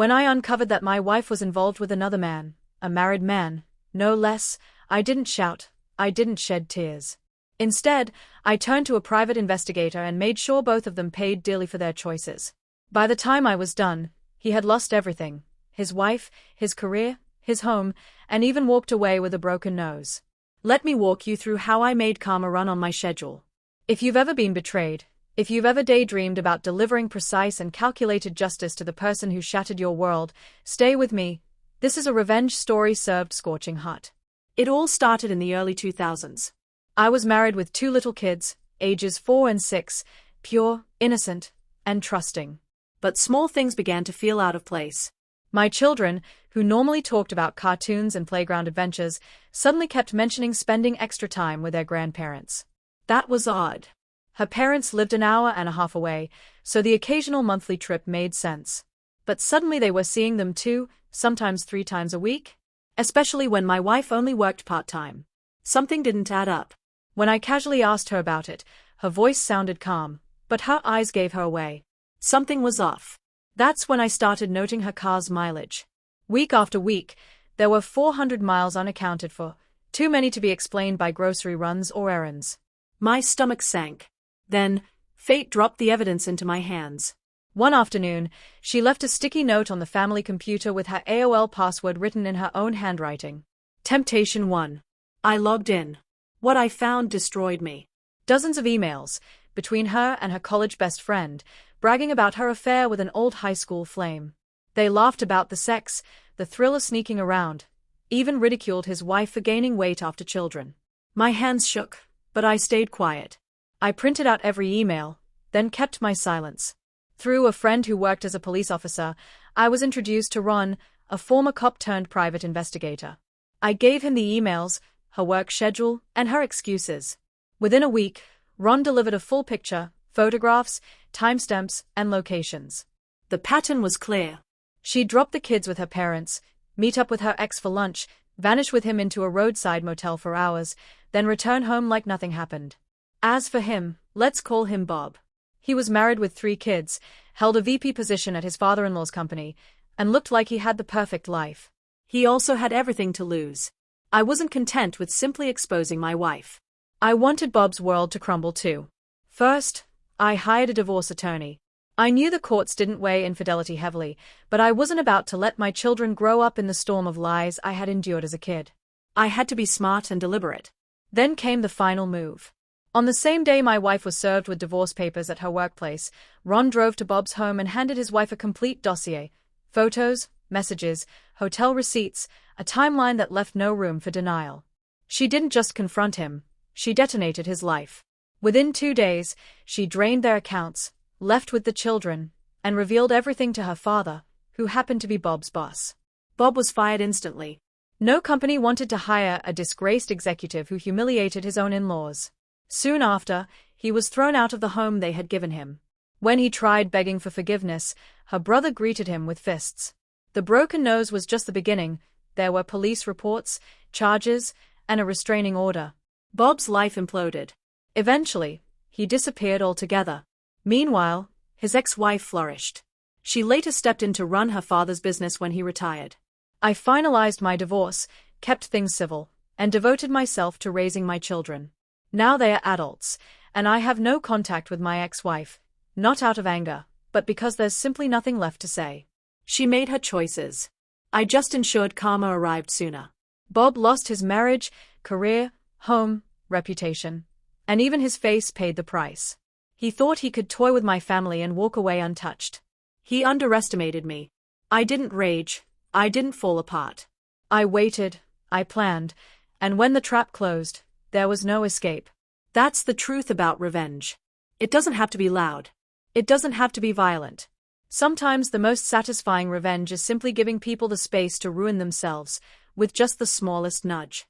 When I uncovered that my wife was involved with another man, a married man, no less, I didn't shout, I didn't shed tears. Instead, I turned to a private investigator and made sure both of them paid dearly for their choices. By the time I was done, he had lost everything: his wife, his career, his home, and even walked away with a broken nose. Let me walk you through how I made karma run on my schedule. If you've ever been betrayed, if you've ever daydreamed about delivering precise and calculated justice to the person who shattered your world, stay with me. This is a revenge story served scorching hot. It all started in the early 2000s. I was married with 2 little kids, ages 4 and 6, pure, innocent, and trusting. But small things began to feel out of place. My children, who normally talked about cartoons and playground adventures, suddenly kept mentioning spending extra time with their grandparents. That was odd. Her parents lived an hour and a half away, so the occasional monthly trip made sense. But suddenly they were seeing them 2, sometimes 3 times a week? Especially when my wife only worked part-time. Something didn't add up. When I casually asked her about it, her voice sounded calm, but her eyes gave her away. Something was off. That's when I started noting her car's mileage. Week after week, there were 400 miles unaccounted for, too many to be explained by grocery runs or errands. My stomach sank. Then, fate dropped the evidence into my hands. One afternoon, she left a sticky note on the family computer with her AOL password written in her own handwriting. Temptation 1. I logged in. What I found destroyed me. Dozens of emails, between her and her college best friend, bragging about her affair with an old high school flame. They laughed about the sex, the thrill of sneaking around, even ridiculed his wife for gaining weight after children. My hands shook, but I stayed quiet. I printed out every email, then kept my silence. Through a friend who worked as a police officer, I was introduced to Ron, a former cop-turned-private investigator. I gave him the emails, her work schedule, and her excuses. Within a week, Ron delivered a full picture, photographs, timestamps, and locations. The pattern was clear. She'd drop the kids with her parents, meet up with her ex for lunch, vanish with him into a roadside motel for hours, then return home like nothing happened. As for him, let's call him Bob. He was married with 3 kids, held a VP position at his father-in-law's company, and looked like he had the perfect life. He also had everything to lose. I wasn't content with simply exposing my wife. I wanted Bob's world to crumble too. First, I hired a divorce attorney. I knew the courts didn't weigh infidelity heavily, but I wasn't about to let my children grow up in the storm of lies I had endured as a kid. I had to be smart and deliberate. Then came the final move. On the same day my wife was served with divorce papers at her workplace, Ron drove to Bob's home and handed his wife a complete dossier: photos, messages, hotel receipts, a timeline that left no room for denial. She didn't just confront him, she detonated his life. Within 2 days, she drained their accounts, left with the children, and revealed everything to her father, who happened to be Bob's boss. Bob was fired instantly. No company wanted to hire a disgraced executive who humiliated his own in-laws. Soon after, he was thrown out of the home they had given him. When he tried begging for forgiveness, her brother greeted him with fists. The broken nose was just the beginning. There were police reports, charges, and a restraining order. Bob's life imploded. Eventually, he disappeared altogether. Meanwhile, his ex-wife flourished. She later stepped in to run her father's business when he retired. I finalized my divorce, kept things civil, and devoted myself to raising my children. Now they are adults, and I have no contact with my ex-wife, not out of anger, but because there's simply nothing left to say. She made her choices. I just ensured karma arrived sooner. Bob lost his marriage, career, home, reputation, and even his face paid the price. He thought he could toy with my family and walk away untouched. He underestimated me. I didn't rage, I didn't fall apart. I waited, I planned, and when the trap closed, there was no escape. That's the truth about revenge. It doesn't have to be loud. It doesn't have to be violent. Sometimes the most satisfying revenge is simply giving people the space to ruin themselves, with just the smallest nudge.